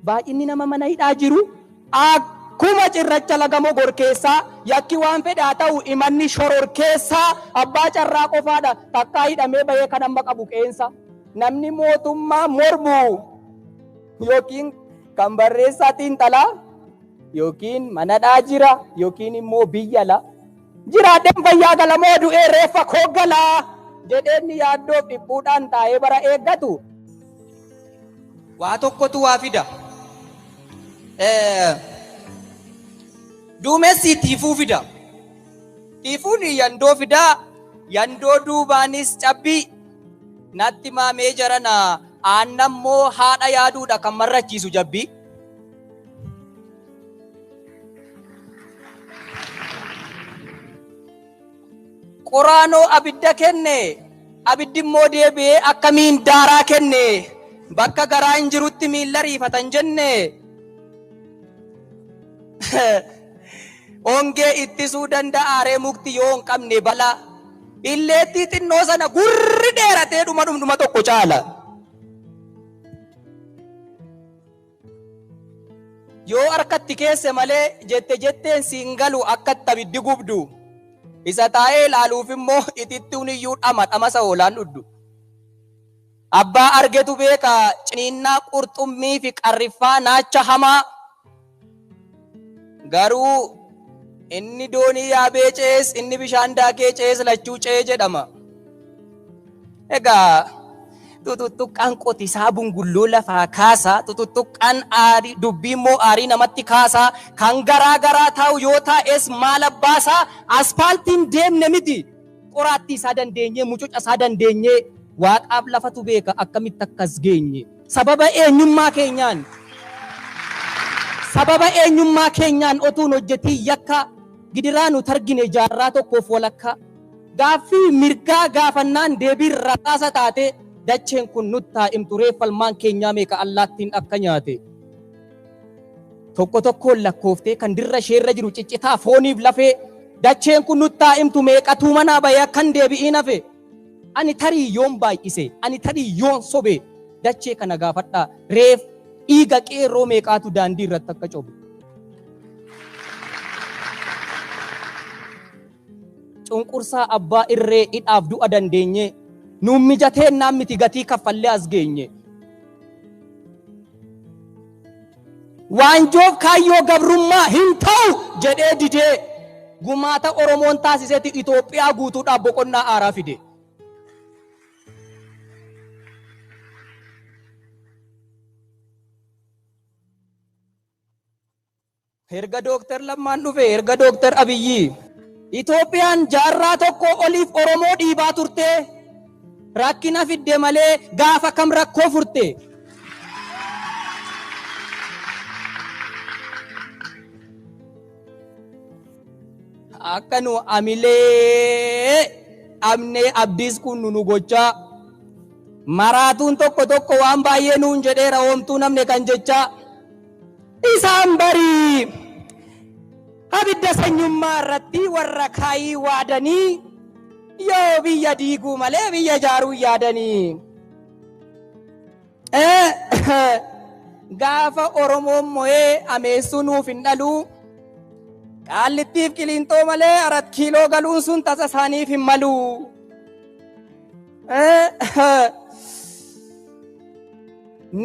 baay'inni nama mana hidhaa jiru akkuma cirracha lagamoo gorkeessaa yakki waan fedhaa ta'u imanni shororkeessaa abbaa carraa qofaadha takkaa hidhamee bahee kan amma qabu qeensa. Namni mootummaa mormu yookiin kan barreessaa xiinxalaa yookiin manadhaa jira yookiin immoo biyya la jiraadheen fayyaa galamoo du'ee reeffa kooggalaa jedheenni yaaddoof dhiphuudhaan taa'ee bara eeggatu. Waa tokkotu waa fida. Duumessi tiifuu fida. Tiifuun yandoo fida. Yandoo duubaanis cabbii. Natti maamee jarana aannammoo haadha yaaduudha kan marrachiisu jabbii. Quraanoo abidda kenne. Abiddi immoo deebi'ee akkamiin daaraa kenne. Bakka garaa hin jirutti miilla riifatan jenne. Ongee ittisuu danda'a ree mukti yoo hin qabne bala. Illeetti xinnoo sana gurri dheeratee dhuma tokko caala. Yoo harkatti keesse malee jetteen siin galu akkatti abiddi gubdu. Isa taa'ee ilaaluuf immoo itittuun iyyuu dhamasa oolaan dhuddu. Abbaa argetu beeka ciniinnaa qurxummii fi qarriffaa naacha hamaa. Garuu inni doonii yaabee cees inni bishaan daakee cees lachuu cee jedhama. Egaa tututtuqqaan qotisaa bungulloo lafaa kaasaa tututtuqqaan aarii dubbii immoo aarii namatti kaasaa kan garaa taa'u yoo taa'es maal abbaasaa aspaaltiin deemne miti qoraattii isaa dandeenye mucuca isaa dandeenye waaqaaf lafatu beeka akkamitti akkas geenye sababa eenyummaa keenyaan otuun hojjetii yakka gidiraa nu targine jaarraa tokkoof walakka gaaffii mirgaa gaafannaan deebiin rasaasa taate dacheen kun nuttaa imturee falmaan keenyaa meeqa allaattiin akka nyaate tokkoon lakkooftee kan dirra isheerra jiru ciccitaa fooniif lafee dacheen kun nuttaa imtu meeqatuu manaa bayee akkan deebi'iin hafe ani tarii yoon baay'ise ani tarii yoon sobe dachee kana gaafadhaa reef dhiiga qeerroo meeqaatu daandii irratti akka cobe. Cunqursaa abbaa irree hidhaaf du'a dandeenye nuun mijateen naan miti gatii kaffallee as geenye. Waanjoof kaayyoo gabrummaa hin ta'u jedhee didee gumaata Oromoon taasisetti Itoophiyaa guutuudhaaf boqonnaa aaraa fide. Erga Dooktar Lammaan dhufe erga Dooktar Abiyyi Itoophiyaan jaarraa tokko oliif Oromoo dhiibaa turte rakkina fidde malee gaafa kam rakkoo furte. Akka nu amilee amnee abdiis kun nu gochaa maraatuun tokko waan baay'ee nuun jedheera hoomtuu namne kan jechaa isaan barii abidda sanyummaa irratti warra kaayii waadanii yoo biyya diiguu malee biyya jaaruu yaadanii. Gaafa Oromoon mo'ee ameessuu nuuf hin dhaluu Qaallittiif Qiliinxoo malee 4 kiiloo galuun sun tasa isaaniif hin maluu.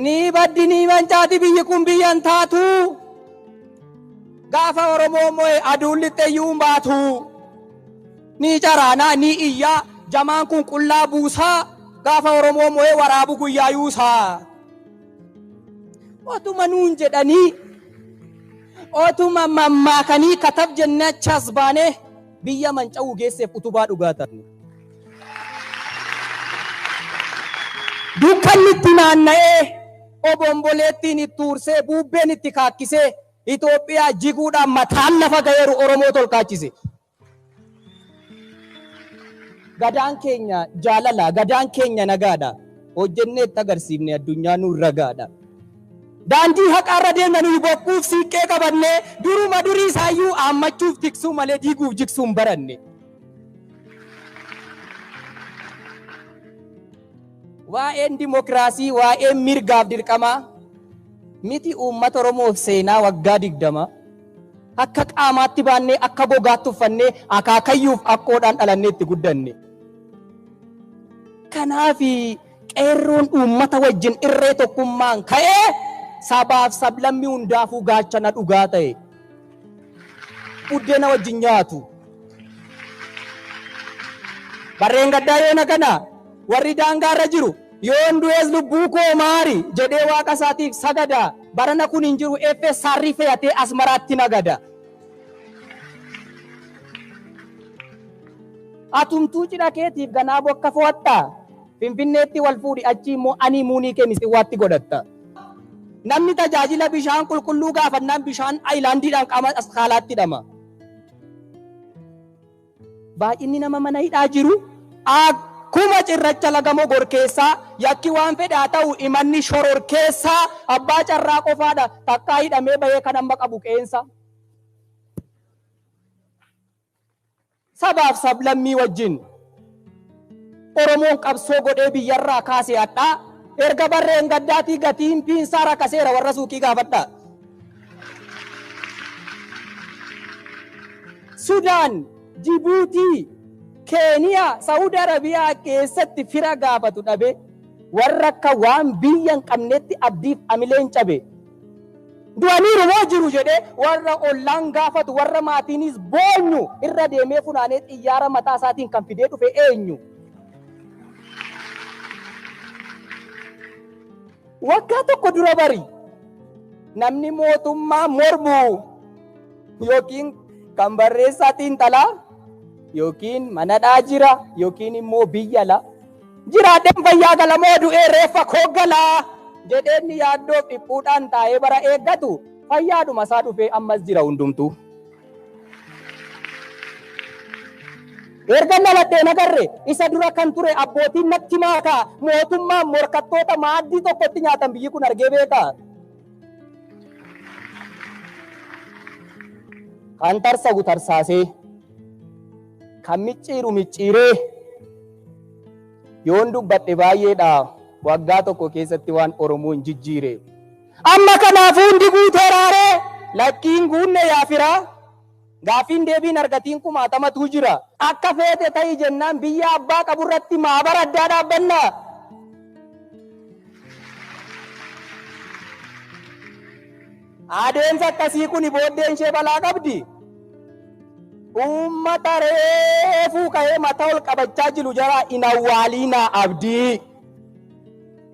Ni baddi ni mancaati biyyi kun biyyan taatu. Gaafa Oromoo mo'e aduun lixxeeyyuu hin baatu. Ni caraanaa ni iyyaa jamaan kun qullaa buusaa. Gaafa Oromoo mo'e waraabu guyyaa yuusaa. Otuma nuun jedhanii otuma mammaakanii katab jennee achas baanee biyya manca'uu geesseef utubaa dhugaatan. Dukkanni itti naanna'ee obomboleettiin itti ursee buubbeen itti kaakkisee Itoophiyaa jiguudhaan mataan lafa ga'eeru Oromoo tolkaachise. Gadaan keenya jaalala, gadaan keenya nagaadha. Hojjennee itti agarsiifne addunyaa nuun ragaadha. Daandii haqaarra deemna nuyi bokkuuf siiqqee qabannee duruma durii isaayyuu aammachuuf tiksuu malee diiguuf jiksuu hin baranne. Waa'een dimokiraasii, waa'een mirgaaf dirqamaa miti uummata Oromoof seenaa waggaa 20 akka qaamaatti baannee akka gogaatti uffannee akaakayyuuf akkoodhaan dhalannee itti guddanne. Kanaaf qeerroon uummata wajjin irree tokkummaan ka'ee sabaaf sablammii hundaafuu gaachana dhugaa ta'e buddeena wajjin nyaatu. Barreen gaddaa yoona kana warri daangaarra jiru yoon du'ees lubbuu koo maari jedhee waaqa isaatiif sagada. Barana kun hin jiru eeffee saarrii fe'atee asmaraatti nagada. Atumtuu cidha keetiif ganaa bokka fo'atta. Finfinneetti wal fuudhi achi immoo ani muunii kee misiwaatti godhatta. Namni tajaajila bishaan qulqulluu gaafannaan bishaan aayilaandiidhaan qaama askaalaatti hidhama. Baay'inni nama mana hidhaa jiru akkuma cirracha lagamoo gorkeessaa yakki waan fedhaa ta'u imanni shororkeessaa abbaa carraa qofaadha takkaa hidhamee bahee kan amma qabu qeensa. Sabaaf sablammii wajjin Oromoon qabsoo godhee biyyarraa kaasee hadhaa erga barreen gaddaatii gatiin piinsaa rakkaseera warra suuqii gaafadha. Sudaan, Jibuutii, Keeniyaa, Saudi Arabiyaa keessatti fira gaafatu dhabe warra akka waan biyya hin qabnetti abdiif amileen cabe. Du'aniiru moo jiru jedhee warra ollaan gaafatu warra maatiinis boonyu irra deemee funaanee xiyyaara mataa isaatiin kan fidee dhufe eenyu? Waggaa tokko dura bari namni mootummaa mormu yookiin kan barreessaa xiinxalaa yookiin manadhaa jira yookiin immoo biyya la jiraadheen fayyaa galamoo du'ee reeffa koo galaa jedheenni yaaddoo dhiphuudhaan taa'ee bara eeggatu fayyaadhuma isaa dhufee ammas jira hundumtuu. Erga naladdeen agarre isa dura kan ture abbootiin natti maakaa mootummaan morkattoota maaddii tokkotti nyaatan biyyi kun argee beekaa. Kan tarsagu tarsaasee kan micciiru micciiree yoon dubbadhe baay'eedha waggaa tokko keessatti waan Oromoon jijjiire. Amma kanaafuu hundi guuteeraaree lakkiin guunne yaafiraa. Gaafiin deebiin argatiin kumaatamatu jira. Akka feete ta'ii jennaan biyya abbaa qaburratti maabara addaa dhaabbanna. Adeemsa akkasii kun booddeen ishee balaa qabdi. Uummata reefuu ka'ee mataa ol qabachaa jiru jara hin awwaaliinaa abdii.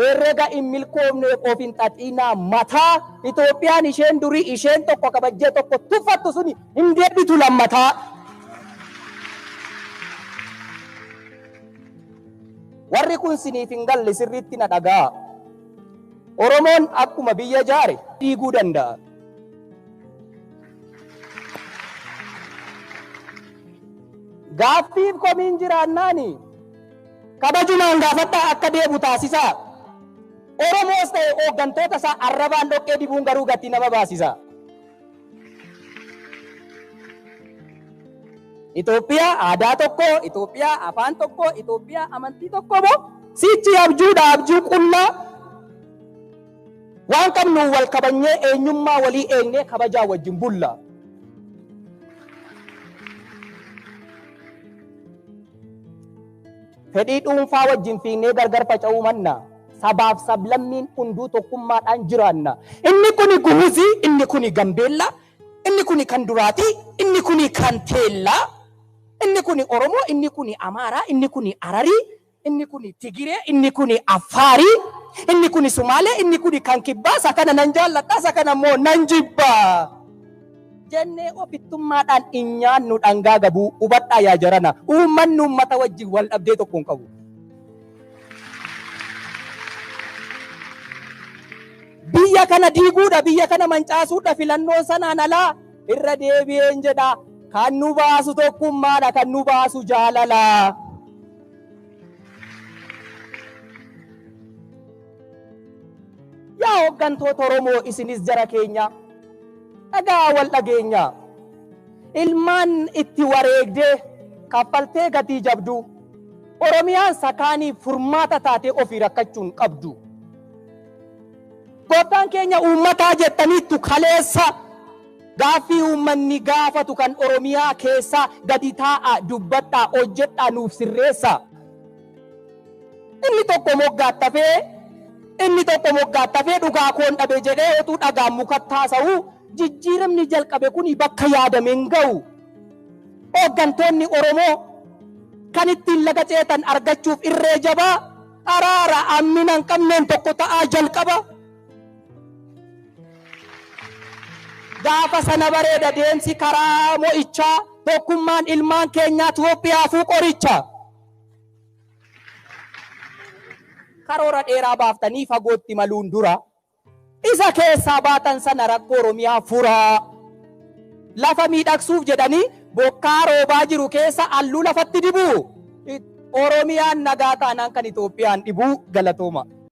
Herrega hin milkoomneef of hin xaxiinaa mataa Itoophiyaan isheen durii isheen tokko kabajjee tokko tuffattu suni hin deebitu lammataa. Warri kun siniif hin galle sirriitti na dhagaa. Oromoon akkuma biyya jaare diiguu danda'a. Gaaffiif komiin jiraannaani kabajumaan gaafadhaa akka deebu taasisaa. Oromoos ta'e hooggantoota isaa arrabaan dhoqqee dibuun garuu gatii nama baasisa. Itoophiyaa aadaa tokko, Itoophiyaa afaan tokko, Itoophiyaa amantii tokko moo sichi abjuudha abjuu qullaa waan qabnu wal kabanyee eenyummaa walii eenyee kabajaa wajjin bulla. Fedhii dhuunfaa wajjin fiinnee gargar faca'uu manna. Sabaaf sablammiin hunduu tokkummaadhaan jiraanna. Inni kuni Gumuzii, inni kuni Gambeellaa, inni kuni kan Duraatii, inni kuni kan Teellaa, inni kuni Oromoo, inni kuni Amaaraa, inni kuni Ararii, inni kuni Tigiree, inni kuni Affaarii, inni kuni Sumaalee, inni kuni kan Kibbaa. Isa kana nan jaalladha, isa kana immoo nan jibbaa. Jennee ofittummaadhaan hin nyaannu dhangaa gabuu hubadhaa yaa jarana. Uummanni uummata wajjin wal dhabdee tokko hin qabu. Biyya kana diiguudha, biyya kana mancaasuudha filannoon sanaan alaa irra deebi'een jedha. Kan nu baasu tokkummaadha, kan nu baasu jaalala. Yaa hooggantoota Oromoo isinis jara keenya dhagaa wal dhageenya. Ilmaan itti wareegdee kaffaltee gatii jabdu Oromiyaan sakaanii furmaata taatee ofii rakkachuun qabdu. Gooftaan keenya uummataa jettaniittu kaleessa gaaffii uummanni gaafatu kan Oromiyaa keessaa gadi taa'aa dubbadhaa hojjedhaa nuuf sirreessaa. Inni tokko moggaattafee dhugaa koon dhabe jedhee otuu dhagaan mukatti haasa'u jijjiiramni jalqabe kun bakka yaadame hin ga'u. Hooggantoonni Oromoo kan ittiin laga ceetan argachuuf irree jabaa araara ammina hin qabneen tokko ta'aa jalqaba. Gaafa sana bareeda deemsi karaa mo'ichaa tokkummaan ilmaan keenyaa Itoophiyaafuu qoricha. Karoora dheeraa baaftanii fagootti maluun dura isa keessaa baatan sana rakkoo Oromiyaa furaa. Lafa miidhagsuuf jedhanii bokkaa roobaa jiru keessa halluu lafatti dibuu. Oromiyaan nagaa taanaan kan Itoophiyaan dhibuu. Galatooma.